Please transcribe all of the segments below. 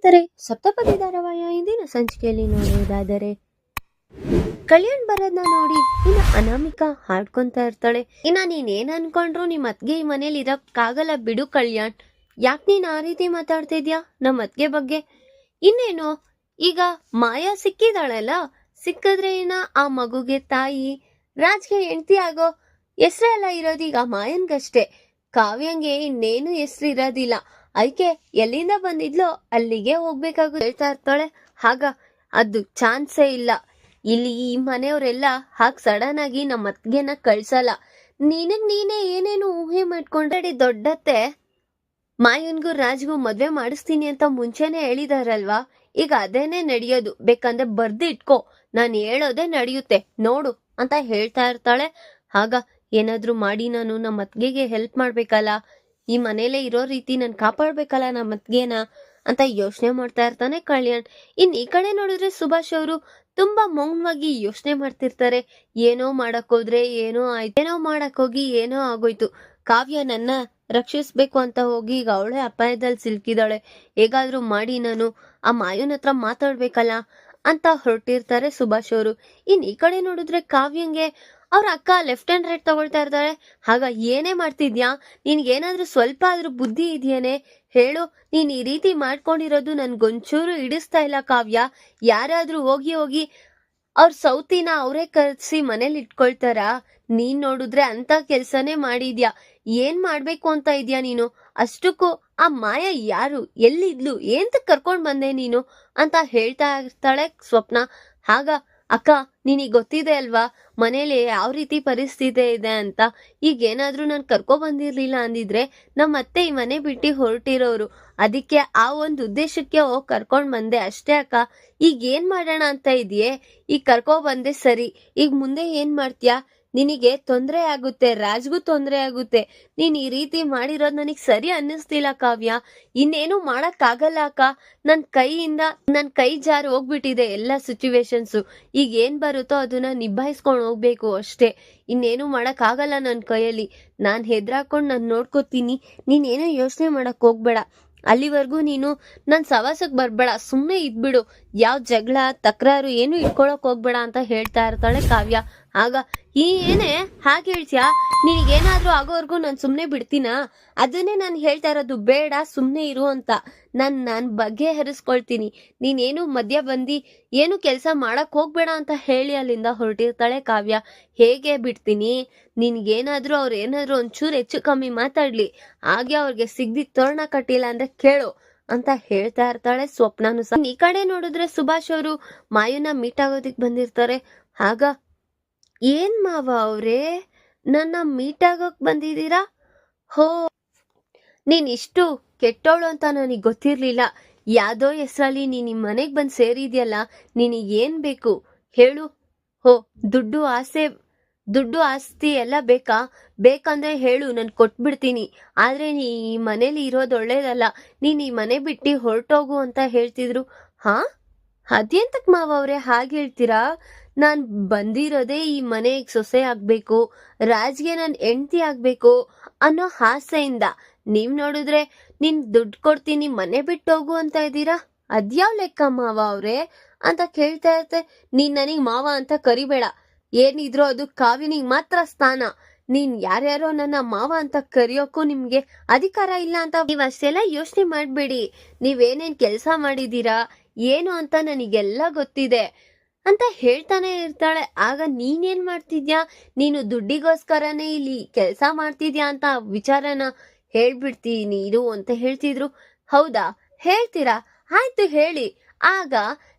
ಸ್ನೇಹಿತರೆ, ಸಪ್ತಪದಿ ಧಾರಾವಾಹಿಯ ಇಂದಿನ ಸಂಚಿಕೆಯಲ್ಲಿ ನೋಡುವುದಾದರೆ ಕಲ್ಯಾಣ್ ಬರೋದನ್ನ ನೋಡಿ ಇನ್ನ ಅನಾಮಿಕಾ ಹಾಡ್ಕೊಂತ ಇರ್ತಾಳೆ. ಇನ್ನ ನೀನೇನ್ ಅನ್ಕೊಂಡ್ರು ನಿಮ್ಮ ಅತ್ಗೆ ಈ ಮನೇಲಿ ಇರಕ್ಕಾಗಲ್ಲ ಬಿಡು ಕಲ್ಯಾಣ್. ಯಾಕೆ ನೀನ್ ಆ ರೀತಿ ಮಾತಾಡ್ತಿದ್ಯಾ ನಮ್ಮ ಅತ್ಗೆ ಬಗ್ಗೆ? ಇನ್ನೇನು ಈಗ ಮಾಯಾ ಸಿಕ್ಕಿದಾಳಲ್ಲ, ಸಿಕ್ಕಿದ್ರೆ ಇನ್ನ ಆ ಮಗುಗೆ ತಾಯಿ, ರಾಜ್ಗೆ ಹೆಂಡತಿ ಆಗೋ ಹೆಸ್ರೆಲ್ಲ ಇರೋದೀಗ ಮಾಯನ್ಗಷ್ಟೇ. ಕಾವ್ಯಂಗೆ ಇನ್ನೇನು ಹೆಸ್ರು ಇರೋದಿಲ್ಲ. ಆಯ್ಕೆ ಎಲ್ಲಿಂದ ಬಂದಿದ್ಲೋ ಅಲ್ಲಿಗೆ ಹೋಗ್ಬೇಕಾಗುತ್ತೆ ಹೇಳ್ತಾ ಇರ್ತಾಳೆ. ಆಗ ಅದು ಚಾನ್ಸೇ ಇಲ್ಲ. ಇಲ್ಲಿ ಈ ಮನೆಯವರೆಲ್ಲ ಹಾಗೆ ಸಡನ್ ಆಗಿ ನಮ್ಮ ಅತ್ಗೆನ ಕಳ್ಸಲ್ಲ. ನೀನೇ ಏನೇನು ಊಹೆ ಮಾಡ್ಕೊಂಡ್ರೆ ದೊಡ್ಡತ್ತೆ ಮಾಯನ್ಗೂ ರಾಜ್ಗೂ ಮದ್ವೆ ಮಾಡಿಸ್ತೀನಿ ಅಂತ ಮುಂಚೆನೆ ಹೇಳಿದಾರಲ್ವಾ, ಈಗ ಅದೇನೆ ನಡೆಯೋದು. ಬೇಕಂದ್ರೆ ಬರ್ದು ಇಟ್ಕೋ, ನಾನು ಹೇಳೋದೇ ನಡೆಯುತ್ತೆ ನೋಡು ಅಂತ ಹೇಳ್ತಾ ಇರ್ತಾಳೆ. ಆಗ ಏನಾದ್ರೂ ಮಾಡಿ ನಾನು ನಮ್ಮ ಅತ್ಗೆಗೆ ಹೆಲ್ಪ್ ಮಾಡ್ಬೇಕಲ್ಲ, ಈ ಮನೇಲೆ ಇರೋ ರೀತಿ ನಾನು ಕಾಪಾಡ್ಬೇಕಲ್ಲ ನಮ್ಮ ಅತ್ಗೆನ ಅಂತ ಯೋಚನೆ ಮಾಡ್ತಾ ಇರ್ತಾನೆ ಕಲ್ಯಾಣ್. ಇನ್ ಈ ಕಡೆ ನೋಡಿದ್ರೆ ಸುಭಾಷ್ ಅವರು ತುಂಬಾ ಮೌನವಾಗಿ ಯೋಚನೆ ಮಾಡ್ತಿರ್ತಾರೆ. ಏನೋ ಮಾಡಕ್ ಹೋದ್ರೆ ಏನೋ ಆಯ್ತು, ಏನೋ ಮಾಡಕ್ ಹೋಗಿ ಏನೋ ಆಗೋಯ್ತು. ಕಾವ್ಯ ನನ್ನ ರಕ್ಷಿಸ್ಬೇಕು ಅಂತ ಹೋಗಿ ಈಗ ಅವಳೇ ಅಪಾಯದಲ್ಲಿ ಸಿಲ್ಕಿದಾಳೆ. ಹೇಗಾದ್ರೂ ಮಾಡಿ ನಾನು ಆ ಮಾಯನ್ ಹತ್ರ ಮಾತಾಡ್ಬೇಕಲ್ಲ ಅಂತ ಹೊರಟಿರ್ತಾರೆ ಸುಭಾಷ್ ಅವರು. ಇನ್ ಈ ಕಡೆ ನೋಡಿದ್ರೆ ಕಾವ್ಯಂಗೆ ಅವ್ರ ಅಕ್ಕ ಲೆಫ್ಟ್ ಹ್ಯಾಂಡ್ ರೈಟ್ ತಗೊಳ್ತಾ ಇರ್ತಾಳೆ. ಆಗ ಏನೇ ಮಾಡ್ತಿದ್ಯಾ, ನಿನ್ಗೇನಾದ್ರೂ ಸ್ವಲ್ಪ ಆದ್ರೂ ಬುದ್ಧಿ ಇದೆಯೇನೆ ಹೇಳು. ನೀನ್ ಈ ರೀತಿ ಮಾಡ್ಕೊಂಡಿರೋದು ನನ್ಗೊಂಚೂರು ಇಡಿಸ್ತಾ ಇಲ್ಲ ಕಾವ್ಯ. ಯಾರಾದ್ರೂ ಹೋಗಿ ಅವ್ರ ಸೌತಿನ ಅವರೇ ಕರ್ಸಿ ಮನೇಲಿ ಇಟ್ಕೊಳ್ತಾರ? ನೀನ್ ನೋಡಿದ್ರೆ ಅಂತ ಕೆಲ್ಸನೇ ಮಾಡಿದ್ಯಾ. ಏನ್ ಮಾಡ್ಬೇಕು ಅಂತ ಇದ್ಯಾ ನೀನು? ಅಷ್ಟಕ್ಕೂ ಆ ಮಾಯ ಯಾರು, ಎಲ್ಲಿದ್ಲು, ಏಂತ ಕರ್ಕೊಂಡ್ ಬಂದೆ ನೀನು ಅಂತ ಹೇಳ್ತಾ ಇರ್ತಾಳೆ ಸ್ವಪ್ನ. ಆಗ ಅಕ್ಕ ನಿನಗ್ ಗೊತ್ತಿದೆ ಅಲ್ವಾ ಮನೇಲಿ ಯಾವ ರೀತಿ ಪರಿಸ್ಥಿತಿ ಇದೆ ಅಂತ. ಈಗ ಏನಾದ್ರೂ ನಾನು ಕರ್ಕೊ ಬಂದಿರ್ಲಿಲ್ಲ ಅಂದಿದ್ರೆ ನಮ್ಮ ಅತ್ತೆ ಈ ಮನೆ ಬಿಟ್ಟು ಹೊರಟಿರೋರು. ಅದಕ್ಕೆ ಆ ಒಂದು ಉದ್ದೇಶಕ್ಕೆ ಹೋಗಿ ಕರ್ಕೊಂಡ್ ಬಂದೆ ಅಷ್ಟೇ ಅಕ್ಕ. ಈಗ ಏನ್ ಮಾಡೋಣ ಅಂತ ಇದೆಯೇ? ಈಗ ಕರ್ಕೊ ಬಂದೆ ಸರಿ, ಈಗ ಮುಂದೆ ಏನ್ ಮಾಡ್ತೀಯಾ? ನಿನಗೆ ತೊಂದರೆ ಆಗುತ್ತೆ, ರಾಜ್ಗೂ ತೊಂದರೆ ಆಗುತ್ತೆ. ನೀನ್ ಈ ರೀತಿ ಮಾಡಿರೋದು ನನಗ್ ಸರಿ ಅನ್ನಿಸ್ತಿಲ್ಲ ಕಾವ್ಯ. ಇನ್ನೇನು ಮಾಡಕ್ ಆಗಲ್ಲ ಅಕ್ಕ. ನನ್ ಕೈ ಜಾರಿ ಹೋಗ್ಬಿಟ್ಟಿದೆ ಎಲ್ಲ ಸಿಚುವೇಶನ್ಸು. ಈಗ ಏನ್ ಬರುತ್ತೋ ಅದನ್ನ ನಿಭಾಯಿಸ್ಕೊಂಡು ಹೋಗ್ಬೇಕು ಅಷ್ಟೇ. ಇನ್ನೇನು ಮಾಡಕ್ ಆಗಲ್ಲ ನನ್ ಕೈಯಲ್ಲಿ. ನಾನ್ ಹೆದ್ರಾಕೊಂಡ್ ನಾನ್ ನೋಡ್ಕೋತೀನಿ. ನೀನೇನು ಯೋಚನೆ ಮಾಡಕ್ ಹೋಗ್ಬೇಡ. ಅಲ್ಲಿವರೆಗೂ ನೀನು ನನ್ ಸವಾಸಕ್ ಬರ್ಬೇಡ, ಸುಮ್ನೆ ಇದ್ಬಿಡು. ಯಾವ ಜಗಳ ತಕರಾರು ಏನು ಇಟ್ಕೊಳಕ್ ಹೋಗ್ಬೇಡ ಅಂತ ಹೇಳ್ತಾ ಇರ್ತಾಳೆ ಕಾವ್ಯ. ಆಗ ಏನೇ ಹಾಗೆ ಹೇಳ್ತೀಯಾ? ನಿನಗೇನಾದ್ರೂ ಆಗೋವರೆಗೂ ನಾನು ಸುಮ್ನೆ ಬಿಡ್ತೀನಾ? ಅದನ್ನೇ ನಾನು ಹೇಳ್ತಾ ಇರೋದು, ಬೇಡ ಸುಮ್ನೆ ಇರು ಅಂತ. ನಾನ್ ಬಗ್ಗೆ ಹರಿಸ್ಕೊಳ್ತೀನಿ. ನೀನೇನು ಮಧ್ಯ ಬಂದಿ ಏನು ಕೆಲಸ ಮಾಡಕ್ ಹೋಗ್ಬೇಡ ಅಂತ ಹೇಳಿ ಅಲ್ಲಿಂದ ಹೊರಟಿರ್ತಾಳೆ ಕಾವ್ಯ. ಹೇಗೆ ಬಿಡ್ತೀನಿ? ನಿನ್ಗೇನಾದ್ರೂ ಏನಾದ್ರೂ ಒಂಚೂರು ಹೆಚ್ಚು ಕಮ್ಮಿ ಮಾತಾಡ್ಲಿ, ಹಾಗೆ ಅವ್ರಿಗೆ ಸಿಗ್ದಿದ್ ತೋರಣ ಕಟ್ಟಿಲ್ಲ ಅಂದ್ರೆ ಕೇಳು ಅಂತ ಹೇಳ್ತಾ ಇರ್ತಾಳೆ ಸ್ವಪ್ನನು ಸಹ. ಈ ಕಡೆ ನೋಡಿದ್ರೆ ಸುಭಾಷ್ ಅವರು ಮಾಯುನ ಮೀಟ್ ಆಗೋದಿಕ್ ಬಂದಿರ್ತಾರೆ. ಆಗ ಏನ್ ಮಾವ ಅವ್ರೇ, ನನ್ನ ಮೀಟ್ ಆಗೋಕ್ ಬಂದಿದ್ದೀರಾ? ಹೋ, ನೀನ್ ಇಷ್ಟು ಕೆಟ್ಟೋಳು ಅಂತ ನನಗ್ ಗೊತ್ತಿರ್ಲಿಲ್ಲ. ಯಾವ್ದೋ ಹೆಸ್ರಲ್ಲಿ ನೀನ್ ನಿಮ್ ಮನೆಗ್ ಬಂದ್ ಸೇರಿದ್ಯಲ್ಲ, ನಿನಗ್ ಏನ್ ಬೇಕು ಹೇಳು? ಹೋ, ದುಡ್ಡು ಆಸ್ತಿ ಎಲ್ಲ ಬೇಕಾ? ಬೇಕಂದ್ರೆ ಹೇಳು, ನಾನು ಕೊಟ್ಬಿಡ್ತೀನಿ. ಆದ್ರೆ ನೀ ಈ ಮನೇಲಿ ಇರೋದು ಒಳ್ಳೇದಲ್ಲ. ನೀನ್ ಈ ಮನೆ ಬಿಟ್ಟು ಹೊರಟೋಗು ಅಂತ ಹೇಳ್ತಿದ್ರು. ಹಾ, ಅದೆಂತಕ್ ಮಾವ ಅವ್ರೆ ಹಾಗೆ ಹೇಳ್ತೀರಾ? ನಾನ್ ಬಂದಿರೋದೇ ಈ ಮನೆಗೆ ಸೊಸೆ ಆಗ್ಬೇಕು, ರಾಜ್ಗೆ ನಾನ್ ಹೆಂಡತಿ ಆಗ್ಬೇಕು ಅನ್ನೋ ಆಸೆಯಿಂದ. ನೀವ್ ನೋಡಿದ್ರೆ ನೀನ್ ದುಡ್ಡು ಕೊಡ್ತೀನಿ ಮನೆ ಬಿಟ್ಟು ಹೋಗು ಅಂತ ಇದ್ದೀರಾ. ಅದ್ಯಾವ್ ಲೆಕ್ಕ ಮಾವ ಅವ್ರೆ ಅಂತ ಕೇಳ್ತಾ ಇರ್ತೆ. ನೀನ್ ನನಗ್ ಮಾವ ಅಂತ ಕರಿಬೇಡ. ಏನಿದ್ರು ಅದು ಕಾವ್ಯನಿಗ್ ಮಾತ್ರ ಸ್ಥಾನ. ನೀನ್ ಯಾರ್ಯಾರೋ ನನ್ನ ಮಾವ ಅಂತ ಕರಿಯೋಕ್ಕೂ ನಿಮ್ಗೆ ಅಧಿಕಾರ ಇಲ್ಲ ಅಂತ ನೀವ್ ಅಷ್ಟೆಲ್ಲ ಯೋಚನೆ ಮಾಡ್ಬೇಡಿ. ನೀವೇನೇನ್ ಕೆಲ್ಸ ಮಾಡಿದೀರಾ ಏನು ಅಂತ ನನಗೆಲ್ಲ ಗೊತ್ತಿದೆ ಅಂತ ಹೇಳ್ತಾನೆ ಇರ್ತಾಳೆ. ಆಗ ನೀನೇನ್ ಮಾಡ್ತಿದ್ಯಾ? ನೀನು ದುಡ್ಡಿಗೋಸ್ಕರನೇ ಇಲ್ಲಿ ಕೆಲಸ ಮಾಡ್ತಿದ್ಯಾ ಅಂತ ವಿಚಾರನ ಹೇಳ್ಬಿಡ್ತೀನಿ ಇರು ಅಂತ ಹೇಳ್ತಿದ್ರು. ಹೌದಾ, ಹೇಳ್ತೀರಾ? ಆಯ್ತು ಹೇಳಿ. ಆಗ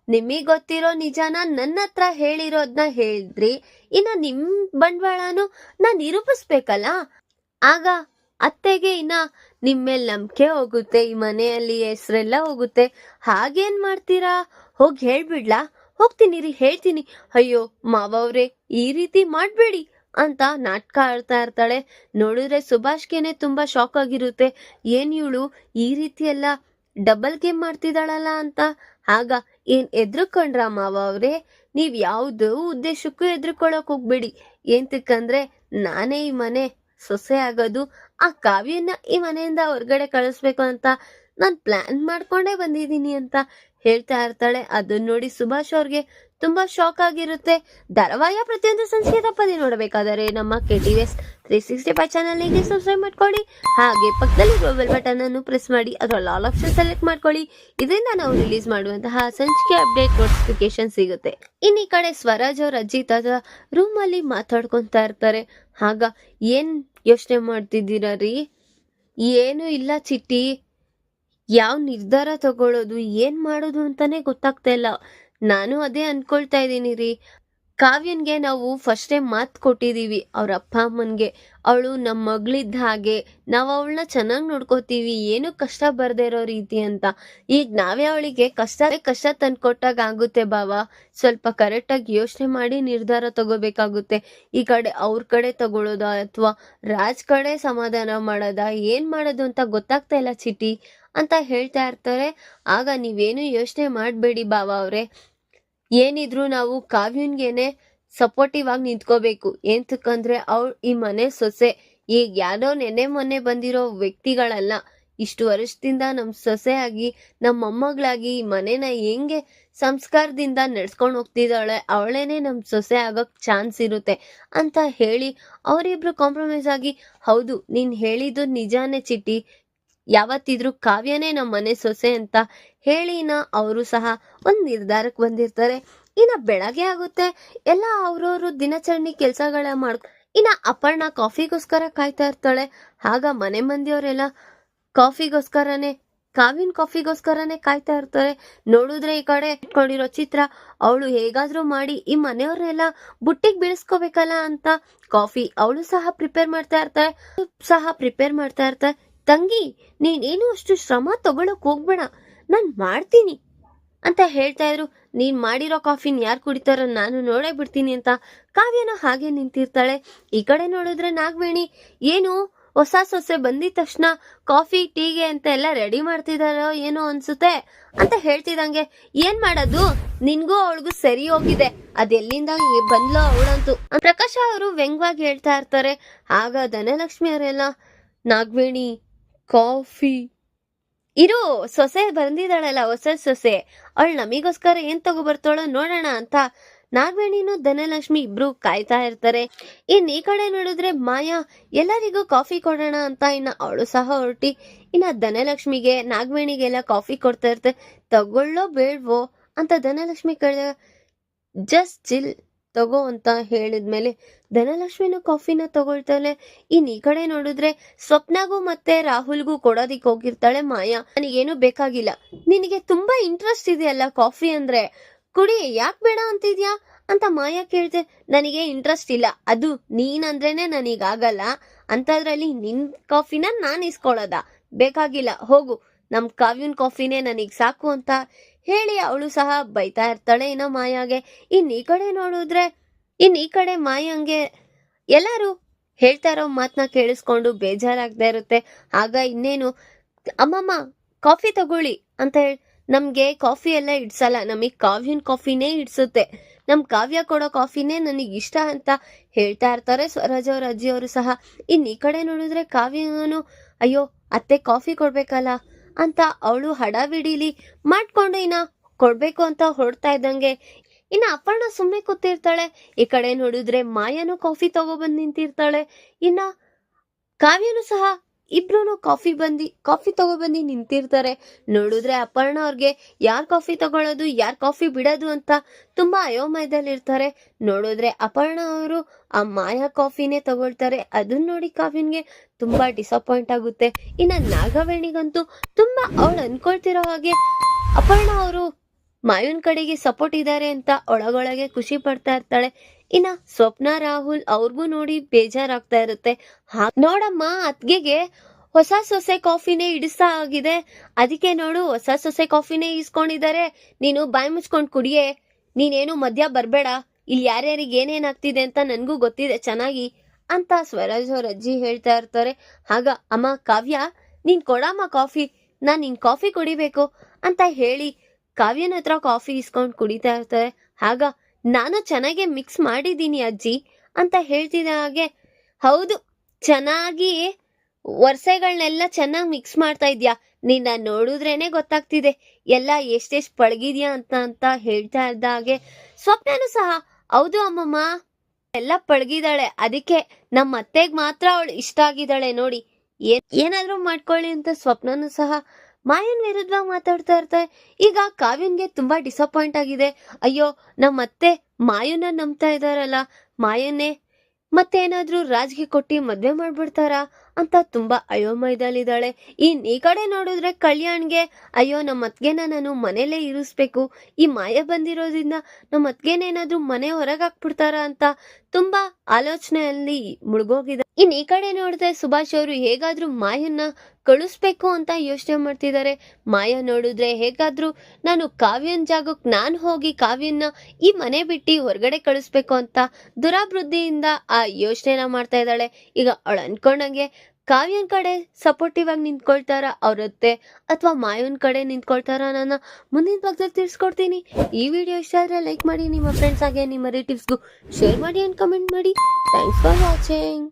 ನಿಮಗ್ ಗೊತ್ತಿರೋ ನಿಜಾನ ನನ್ನ ಹತ್ರ ಹೇಳಿರೋದ್ನ ಹೇಳಿದ್ರಿ, ಇನ್ನ ನಿಮ್ ಬಂಡವಾಳನು ನಾನ್ ನಿರೂಪಿಸ್ಬೇಕಲ್ಲ. ಆಗ ಅತ್ತೆಗೆ ಇನ್ನ ನಿಮ್ಮೇಲ್ ನಂಬಿಕೆ ಹೋಗುತ್ತೆ, ಈ ಮನೆಯಲ್ಲಿ ಹೆಸ್ರೆಲ್ಲ ಹೋಗುತ್ತೆ. ಹಾಗೇನ್ ಮಾಡ್ತೀರಾ? ಹೋಗಿ ಹೇಳ್ಬಿಡ್ಲಾ? ಹೋಗ್ತೀನಿ ರೀ, ಹೇಳ್ತೀನಿ. ಅಯ್ಯೋ ಮಾವವ್ರೆ, ಈ ರೀತಿ ಮಾಡ್ಬೇಡಿ ಅಂತ ನಾಟಕ ಆಡ್ತಾ ಇರ್ತಾಳೆ. ನೋಡಿದ್ರೆ ಸುಭಾಷ್ಗೆನೆ ತುಂಬಾ ಶಾಕ್ ಆಗಿರುತ್ತೆ. ಏನ್ ಇವಳು ಈ ರೀತಿ ಎಲ್ಲ ಡಬಲ್ ಗೇಮ್ ಮಾಡ್ತಿದ್ದಾಳಲ್ಲ ಅಂತ. ಆಗ ಏನ್ ಎದ್ರುಕೊಂಡ್ರ ಮಾವ ಅವ್ರೆ? ನೀವ್ ಯಾವ್ದು ಉದ್ದೇಶಕ್ಕೂ ಎದ್ರುಕೊಳಕ್ ಹೋಗ್ಬೇಡಿ. ಏಂತಕ್ಕಂದ್ರೆ ನಾನೇ ಈ ಮನೆ ಸೊಸೆ ಆಗೋದು, ಆ ಕಾವ್ಯನ ಈ ಮನೆಯಿಂದ ಹೊರಗಡೆ ಕಳಿಸ್ಬೇಕು ಅಂತ ನಾನು ಪ್ಲಾನ್ ಮಾಡ್ಕೊಂಡೇ ಬಂದಿದ್ದೀನಿ ಅಂತ ಹೇಳ್ತಾ ಇರ್ತಾಳೆ. ಅದನ್ನ ನೋಡಿ ಸುಭಾಷ್ ಅವ್ರಿಗೆ ತುಂಬಾ ಶಾಕ್ ಆಗಿರುತ್ತೆ. ಧಾರಾವಾಹಿಯ ಪ್ರತಿಯೊಂದು ಸಂಚಿಕೆ ತಪ್ಪದೆ ನೋಡಬೇಕಾದರೆ ನಮ್ಮ KTVS 365 ಚಾನಲ್ಗೆ ಸಬ್ಸ್ಕ್ರೈಬ್ ಮಾಡ್ಕೊಳ್ಳಿ. ಹಾಗೆ ಪಕ್ಕದಲ್ಲಿ ಬೆಲ್ ಬಟನ್ ಅನ್ನು ಪ್ರೆಸ್ ಮಾಡಿ ಅದರಲ್ಲಿ ಆಲ್ ಆಪ್ಷನ್ ಸೆಲೆಕ್ಟ್ ಮಾಡ್ಕೊಳ್ಳಿ. ಇದರಿಂದ ನಾವು ರಿಲೀಸ್ ಮಾಡುವಂತಹ ಸಂಚಿಕೆ ಅಪ್ಡೇಟ್ ನೋಟಿಫಿಕೇಶನ್ ಸಿಗುತ್ತೆ. ಇನ್ನು ಈ ಕಡೆ ಸ್ವರಾಜ್ ಅವ್ರ ಅಜ್ಜಿ ತಾತ ರೂಮ್ ಅಲ್ಲಿ ಮಾತಾಡ್ಕೊಂತಾ ಇರ್ತಾರೆ. ಆಗ ಏನ್ ಯೋಚನೆ ಮಾಡ್ತಿದ್ದೀರಾ ರೀ? ಏನು ಇಲ್ಲ ಚಿಟ್ಟಿ, ಯಾವ ನಿರ್ಧಾರ ತಗೊಳ್ಳೋದು ಏನ್ ಮಾಡೋದು ಅಂತಾನೆ ಗೊತ್ತಾಗ್ತಾ ಇಲ್ಲ. ನಾನು ಅದೇ ಅನ್ಕೊಳ್ತಾ ಇದ್ದೀನಿ ರೀ. ಕಾವ್ಯನ್ಗೆ ನಾವು ಫಸ್ಟೇ ಮಾತು ಕೊಟ್ಟಿದೀವಿ ಅವ್ರ ಅಪ್ಪ ಅಮ್ಮನ್ಗೆ, ಅವಳು ನಮ್ಮ ಮಗಳಿದ್ದ ಹಾಗೆ, ನಾವು ಅವಳನ್ನ ಚೆನ್ನಾಗಿ ನೋಡ್ಕೋತೀವಿ, ಏನು ಕಷ್ಟ ಬರ್ದೇ ಇರೋ ರೀತಿ ಅಂತ. ಈಗ ನಾವೇ ಅವಳಿಗೆ ಕಷ್ಟ ತಂದ್ಕೊಟ್ಟಾಗ ಆಗುತ್ತೆ ಬಾವ. ಸ್ವಲ್ಪ ಕರೆಕ್ಟಾಗಿ ಯೋಚನೆ ಮಾಡಿ ನಿರ್ಧಾರ ತಗೋಬೇಕಾಗುತ್ತೆ. ಈ ಕಡೆ ಅವ್ರ ಕಡೆ ತಗೊಳ್ಳೋದ ಅಥವಾ ರಾಜ್ ಕಡೆ ಸಮಾಧಾನ ಮಾಡೋದ, ಏನ್ ಮಾಡೋದು ಅಂತ ಗೊತ್ತಾಗ್ತಾ ಇಲ್ಲ ಚಿಟಿ ಅಂತ ಹೇಳ್ತಾ ಇರ್ತಾರೆ. ಆಗ ನೀವೇನು ಯೋಚನೆ ಮಾಡಬೇಡಿ ಬಾವ ಅವ್ರೆ, ಏನಿದ್ರು ನಾವು ಕಾವ್ಯನ್ಗೇನೆ ಸಪೋರ್ಟಿವ್ ಆಗಿ ನಿಂತ್ಕೋಬೇಕು. ಏಂತಕ್ಕಂದ್ರೆ ಅವಳು ಈ ಮನೆ ಸೊಸೆ. ಈಗ ಯಾರೋ ನೆನೆ ಮೊನ್ನೆ ಬಂದಿರೋ ವ್ಯಕ್ತಿಗಳಲ್ಲ. ಇಷ್ಟು ವರ್ಷದಿಂದ ನಮ್ ಸೊಸೆ ಆಗಿ ನಮ್ಮ ಮೊಮ್ಮಗಳಾಗಿ ಈ ಮನೆನ ಹೆಂಗೆ ಸಂಸ್ಕಾರದಿಂದ ನಡ್ಸ್ಕೊಂಡು ಹೋಗ್ತಿದ್ದಾಳೆ, ಅವಳೇನೆ ನಮ್ ಸೊಸೆ ಆಗೋಕ್ ಚಾನ್ಸ್ ಇರುತ್ತೆ ಅಂತ ಹೇಳಿ ಅವರಿಬ್ರು ಕಾಂಪ್ರಮೈಸ್ ಆಗಿ, ಹೌದು ನೀನ್ ಹೇಳಿದ್ದು ನಿಜಾನೇ ಚಿಟ್ಟಿ, ಯಾವತ್ತಿದ್ರು ಕಾವ್ಯನೇ ನಮ್ಮ ಮನೆ ಸೊಸೆ ಅಂತ ಹೇಳಿನ ಅವರು ಸಹ ಒಂದ್ ನಿರ್ಧಾರಕ್ಕೆ ಬಂದಿರ್ತಾರೆ. ಇನ್ನ ಬೆಳಗ್ಗೆ ಆಗುತ್ತೆ, ಎಲ್ಲ ಅವ್ರವ್ರ ದಿನಚರಣೆ ಕೆಲ್ಸಗಳ ಇನ್ನ ಅಪರ್ಣ ಕಾಫಿಗೋಸ್ಕರ ಕಾಯ್ತಾ ಇರ್ತಾಳೆ. ಆಗ ಮನೆ ಮಂದಿಯವರೆಲ್ಲ ಕಾಫಿಗೋಸ್ಕರನೇ ಕಾವ್ಯನ್ ಕಾಫಿಗೋಸ್ಕರನೇ ಕಾಯ್ತಾ ಇರ್ತಾರೆ. ನೋಡಿದ್ರೆ ಈ ಕಡೆ ಇಟ್ಕೊಂಡಿರೋ ಚಿತ್ರ ಅವಳು ಹೇಗಾದ್ರೂ ಮಾಡಿ ಈ ಮನೆಯವ್ರನ್ನೆಲ್ಲ ಬುಟ್ಟಿಗೆ ಬೀಳಿಸ್ಕೋಬೇಕಲ್ಲ ಅಂತ ಕಾಫಿ ಅವಳು ಸಹ ಪ್ರಿಪೇರ್ ಮಾಡ್ತಾ ಇರ್ತಾರೆ. ತಂಗಿ, ನೀನೇನು ಅಷ್ಟು ಶ್ರಮ ತಗೊಳಕ್ ಹೋಗ್ಬೇಡ, ನಾನ್ ಮಾಡ್ತೀನಿ ಅಂತ ಹೇಳ್ತಾ ಇದ್ರು. ನೀನ್ ಮಾಡಿರೋ ಕಾಫಿನ ಯಾರು ಕುಡಿತಾರೋ ನಾನು ನೋಡೇ ಬಿಡ್ತೀನಿ ಅಂತ ಕಾವ್ಯನ ಹಾಗೆ ನಿಂತಿರ್ತಾಳೆ. ಈ ಕಡೆ ನೋಡಿದ್ರೆ ನಾಗವೇಣಿ ಏನು ಹೊಸ ಸೊಸೆ ಬಂದಿದ ತಕ್ಷಣ ಕಾಫಿ ಟೀಗೆ ಅಂತ ಎಲ್ಲ ರೆಡಿ ಮಾಡ್ತಿದಾರೋ ಏನೋ ಅನ್ಸುತ್ತೆ ಅಂತ ಹೇಳ್ತಿದಂಗೆ, ಏನ್ ಮಾಡೋದು, ನಿನ್ಗೂ ಅವಳಿಗೂ ಸರಿ ಹೋಗಿದೆ, ಅದೆಲ್ಲಿಂದ ಬಂದ್ಲೋ ಅವಳಂತೂ ಪ್ರಕಾಶ ಅವರು ವ್ಯಂಗ್ಯವಾಗಿ ಹೇಳ್ತಾ ಇರ್ತಾರೆ. ಆಗ ಧನಲಕ್ಷ್ಮಿ ಅವರೆಲ್ಲ, ನಾಗವೇಣಿ ಕಾಫಿ ಇರು, ಸೊಸೆ ಬಂದಿದ್ದಾಳಲ್ಲ ಹೊಸ ಸೊಸೆ, ಅವಳು ನಮಿಗೋಸ್ಕರ ಏನ್ ತಗೋಬರ್ತಾಳೋ ನೋಡೋಣ ಅಂತ ನಾಗವೇಣಿನೂ ಧನಲಕ್ಷ್ಮಿ ಇಬ್ರು ಕಾಯ್ತಾ ಇರ್ತಾರೆ. ಇನ್ ಈ ಕಡೆ ನೋಡಿದ್ರೆ ಮಾಯಾ ಎಲ್ಲರಿಗೂ ಕಾಫಿ ಕೊಡೋಣ ಅಂತ ಇನ್ನ ಅವಳು ಸಹ ಹೊರಟಿ ಇನ್ನ ಧನಲಕ್ಷ್ಮಿಗೆ ನಾಗವೇಣಿಗೆಲ್ಲ ಕಾಫಿ ಕೊಡ್ತಾ ಇರ್ತಾರೆ. ತಗೊಳ್ಳೋ ಬೇಡ್ವೋ ಅಂತ ಧನಲಕ್ಷ್ಮಿ ಕೇಳಿದಾಗ, ಜಸ್ಟ್ ಚಿಲ್ ತಗೋ ಅಂತ ಹೇಳಿದ್ಮೇಲೆ ಧನಲಕ್ಷ್ಮಿನೂ ಕಾಫಿನ ತಗೊಳ್ತಾಳೆ. ಇನ್ ಈ ಕಡೆ ನೋಡಿದ್ರೆ ಸ್ವಪ್ನಾಗೂ ಮತ್ತೆ ರಾಹುಲ್ಗೂ ಕೊಡೋದಿಕ್ ಹೋಗಿರ್ತಾಳೆ ಮಾಯಾ. ನನಗೇನು ಬೇಕಾಗಿಲ್ಲ, ನಿನಗೆ ತುಂಬಾ ಇಂಟ್ರೆಸ್ಟ್ ಇದೆಯಲ್ಲ ಕಾಫಿ ಅಂದ್ರೆ, ಕುಡಿ, ಯಾಕೆ ಬೇಡ ಅಂತಿದ್ಯಾ ಅಂತ ಮಾಯಾ ಕೇಳ್ತೆ. ನನಗೆ ಇಂಟ್ರೆಸ್ಟ್ ಇಲ್ಲ, ಅದು ನೀನಂದ್ರೇನೆ ನನಗಾಗಲ್ಲ ಅಂತದ್ರಲ್ಲಿ ನಿನ್ ಕಾಫಿನ ನಾನ್ ಇಸ್ಕೊಳ್ಳೋದ, ಬೇಕಾಗಿಲ್ಲ ಹೋಗು, ನಮ್ ಕಾವ್ಯನ್ ಕಾಫಿನೇ ನನಗ್ ಸಾಕು ಅಂತ ಹೇಳಿ ಅವಳು ಸಹ ಬೈತಾ ಇರ್ತಾಳೆ ಇನ್ನ ಮಾಯಾಗೆ. ಇನ್ ಈ ಕಡೆ ಮಾಯಂಗೆ ಎಲ್ಲಾರು ಹೇಳ್ತಾ ಇರೋ ಮಾತನ್ನ ಕೇಳಿಸ್ಕೊಂಡು ಬೇಜಾರಾಗ್ತಾ ಇರುತ್ತೆ. ಆಗ ಇನ್ನೇನು, ಅಮ್ಮಮ್ಮ ಕಾಫಿ ತಗೊಳ್ಳಿ ಅಂತ ಹೇಳಿ, ನಮ್ಗೆ ಕಾಫಿ ಎಲ್ಲ ಇಡ್ಸಲ್ಲ, ನಮಗ್ ಕಾವ್ಯನ್ ಕಾಫಿನೇ ಇಡ್ಸುತ್ತೆ, ನಮ್ ಕಾವ್ಯ ಕೊಡೋ ಕಾಫಿನೇ ನನಗ್ ಇಷ್ಟ ಅಂತ ಹೇಳ್ತಾ ಇರ್ತಾರೆ ಸ್ವರಾಜ್ ಅವ್ರ ಅಜ್ಜಿಯವರು ಸಹ. ಇನ್ ಈ ಕಡೆ ನೋಡಿದ್ರೆ ಕಾವ್ಯನು, ಅಯ್ಯೋ ಅತ್ತೆ ಕಾಫಿ ಕೊಡ್ಬೇಕಲ್ಲ ಅಂತ ಅವಳು ಹಡಾವಿಡಿಲಿ ಮಾಡ್ಕೊಂಡು ಇನ್ನ ಕೊಡ್ಬೇಕು ಅಂತ ಹೊರಡ್ತಾ ಇದ್ದಂಗೆ ಇನ್ನ ಅಪರ್ಣ ಸುಮ್ಮನೆ ಕೂತಿರ್ತಾಳೆ. ಈ ಕಡೆ ನೋಡಿದ್ರೆ ಮಾಯಾನು ಕಾಫಿ ತಗೊಬಂದ್ ನಿಂತಿರ್ತಾಳೆ. ಇನ್ನ ಕಾವ್ಯನು ಸಹ ಇಬ್ರು ಕಾಫಿ ತಗೊಬಂದಿ ನಿಂತಿರ್ತಾರೆ. ನೋಡಿದ್ರೆ ಅಪರ್ಣ ಅವ್ರಿಗೆ ಯಾರ್ ಕಾಫಿ ತಗೊಳ್ಳೋದು ಯಾರ್ ಕಾಫಿ ಬಿಡೋದು ಅಂತ ತುಂಬಾ ಅಯೋಮಯದಲ್ಲಿರ್ತಾರೆ. ನೋಡಿದ್ರೆ ಅಪರ್ಣ ಅವರು ಆ ಮಾಯಾ ಕಾಫಿನೇ ತಗೊಳ್ತಾರೆ. ಅದನ್ನ ನೋಡಿ ಕಾವ್ಯನ್ಗೆ ತುಂಬಾ ಡಿಸಪಾಯಿಂಟ್ ಆಗುತ್ತೆ. ಇನ್ನ ನಾಗವೇಣಿಗಂತೂ ತುಂಬಾ ಅವಳು ಅನ್ಕೊಳ್ತಿರೋ ಹಾಗೆ ಅಪರ್ಣ ಅವರು ಮಾಯನ್ ಕಡೆಗೆ ಸಪೋರ್ಟ್ ಇದ್ದಾರೆ ಅಂತ ಒಳಗೊಳಗೆ ಖುಷಿ ಪಡ್ತಾ ಇರ್ತಾಳೆ. ಇನ್ನ ಸ್ವಪ್ನ ರಾಹುಲ್ ಅವ್ರಿಗೂ ನೋಡಿ ಬೇಜಾರಾಗ್ತಾ ಇರುತ್ತೆ. ನೋಡಮ್ಮ, ಅತ್ಗೆಗೆ ಹೊಸ ಸೊಸೆ ಕಾಫಿನೇ ಇಡಿಸ್ತಾ ಆಗಿದೆ, ಅದಕ್ಕೆ ನೋಡು ಹೊಸ ಸೊಸೆ ಕಾಫಿನೇ ಇಸ್ಕೊಂಡಿದ್ದಾರೆ, ನೀನು ಬಾಯಿ ಮುಚ್ಕೊಂಡ್ ಕುಡಿಯೇ, ನೀನೇನು ಮಧ್ಯ ಬರ್ಬೇಡ, ಇಲ್ಲಿ ಯಾರ್ಯಾರಿಗೆ ಏನೇನ್ ಆಗ್ತಿದೆ ಅಂತ ನನ್ಗೂ ಗೊತ್ತಿದೆ ಚೆನ್ನಾಗಿ ಅಂತ ಸ್ವರಾಜ್ ಅವ್ರ ಅಜ್ಜಿ ಹೇಳ್ತಾ ಇರ್ತಾರೆ. ಆಗ ಅಮ್ಮ ಕಾವ್ಯ, ನೀನ್ ಕೊಡಮ್ಮ ಕಾಫಿ, ನಾನ್ ನಿನ್ ಕಾಫಿ ಕುಡಿಬೇಕು ಅಂತ ಹೇಳಿ ಕಾವ್ಯನ ಹತ್ರ ಕಾಫಿ ಇಸ್ಕೊಂಡ್ ಕುಡಿತಾ ಇರ್ತಾರೆ. ಆಗ ನಾನು ಚೆನ್ನಾಗೆ ಮಿಕ್ಸ್ ಮಾಡಿದ್ದೀನಿ ಅಜ್ಜಿ ಅಂತ ಹೇಳ್ತಿದ್ದ ಹಾಗೆ, ಹೌದು ಚೆನ್ನಾಗಿ ವರ್ಷಗಳನ್ನೆಲ್ಲ ಚೆನ್ನಾಗಿ ಮಿಕ್ಸ್ ಮಾಡ್ತಾ ಇದ್ಯಾ, ನಿನ್ನ ನೋಡಿದ್ರೇನೆ ಗೊತ್ತಾಗ್ತಿದೆ ಎಲ್ಲ ಎಷ್ಟೆಷ್ಟು ಪಳಗಿದ್ಯಾ ಅಂತ ಹೇಳ್ತಾ ಇದ್ದ ಹಾಗೆ ಸ್ವಪ್ನನು ಸಹ ಹೌದು ಅಮ್ಮಮ್ಮ ಎಲ್ಲ ಪಳಗಿದಾಳೆ, ಅದಕ್ಕೆ ನಮ್ಮ ಅತ್ತೆಗ್ ಮಾತ್ರ ಅವಳು ಇಷ್ಟ ಆಗಿದ್ದಾಳೆ ನೋಡಿ, ಏನಾದ್ರೂ ಮಾಡ್ಕೊಳ್ಳಿ ಅಂತ ಸ್ವಪ್ನನು ಸಹ ಮಾಯನ್ ವಿರುದ್ಧ ಮಾತಾಡ್ತಾ ಇರ್ತಾರೆ. ಈಗ ಕಾವ್ಯನ್ಗೆ ತುಂಬಾ ಡಿಸಪಾಯಿಂಟ್ ಆಗಿದೆ. ಅಯ್ಯೋ ನಮ್ಮ ಅತ್ತೆ ಮಾಯನ್ನ ನಂಬ್ತಾ ಇದಾರಲ್ಲ, ಮಾಯನ್ನೇ ಮತ್ತೇನಾದ್ರೂ ರಾಜ್ಗೆ ಕೊಟ್ಟಿ ಮದ್ವೆ ಮಾಡ್ಬಿಡ್ತಾರಾ ಅಂತ ತುಂಬಾ ಅಯೋಮಯದಲ್ಲಿದ್ದಾಳೆ. ಈ ಕಡೆ ನೋಡಿದ್ರೆ ಕಲ್ಯಾಣ್ಗೆ ಅಯ್ಯೋ ನಮ್ಮ ಅತ್ಗೆನ ನಾನು ಮನೇಲೇ ಇರಿಸ್ಬೇಕು, ಈ ಮಾಯ ಬಂದಿರೋದ್ರಿಂದ ನಮ್ಮ ಅತ್ಗೆನೇನಾದ್ರೂ ಮನೆ ಹೊರಗೆ ಹಾಕ್ಬಿಡ್ತಾರಾ ಅಂತ ತುಂಬಾ ಆಲೋಚನೆಯಲ್ಲಿ ಮುಳುಗೋಗಿದೆ. ಈ ಕಡೆ ನೋಡಿದ್ರೆ ಸುಭಾಷ್ ಅವರು ಹೇಗಾದ್ರೂ ಮಾಯನ್ನ ಕಳಿಸ್ಬೇಕು ಅಂತ ಯೋಚನೆ ಮಾಡ್ತಿದ್ದಾರೆ. ಮಾಯ ನೋಡಿದ್ರೆ ಹೇಗಾದ್ರೂ ನಾನು ಕಾವ್ಯನ್ ಜಾಗಕ್ಕೆ ನಾನು ಹೋಗಿ ಕಾವ್ಯನ್ನ ಈ ಮನೆ ಬಿಟ್ಟು ಹೊರಗಡೆ ಕಳಿಸ್ಬೇಕು ಅಂತ ದುರಾಬುದ್ಧಿಯಿಂದ ಆ ಯೋಚನೆನ ಮಾಡ್ತಾ ಇದ್ದಾಳೆ. ಈಗ ಅವಳು ಅನ್ಕೊಂಡಂಗೆ ಕಾವ್ಯನ್ ಕಡೆ ಸಪೋರ್ಟಿವ್ ಆಗಿ ನಿಂತ್ಕೊಳ್ತಾರ ಅವ್ರತ್ತೆ ಅಥವಾ ಮಾಯನ್ ಕಡೆ ನಿಂತ್ಕೊಳ್ತಾರ ನನ್ನ ಮುಂದಿನ ಭಾಗದಲ್ಲಿ ತಿಳಿಸ್ಕೊಡ್ತೀನಿ. ಈ ವಿಡಿಯೋ ಇಷ್ಟ ಆದ್ರೆ ಲೈಕ್ ಮಾಡಿ, ನಿಮ್ಮ ಫ್ರೆಂಡ್ಸ್ ಹಾಗೆ ನಿಮ್ಮ ರಿಲೇಟಿವ್ಸ್ಗೂ ಶೇರ್ ಮಾಡಿ ಅಂಡ್ ಕಮೆಂಟ್ ಮಾಡಿ. Thanks for watching.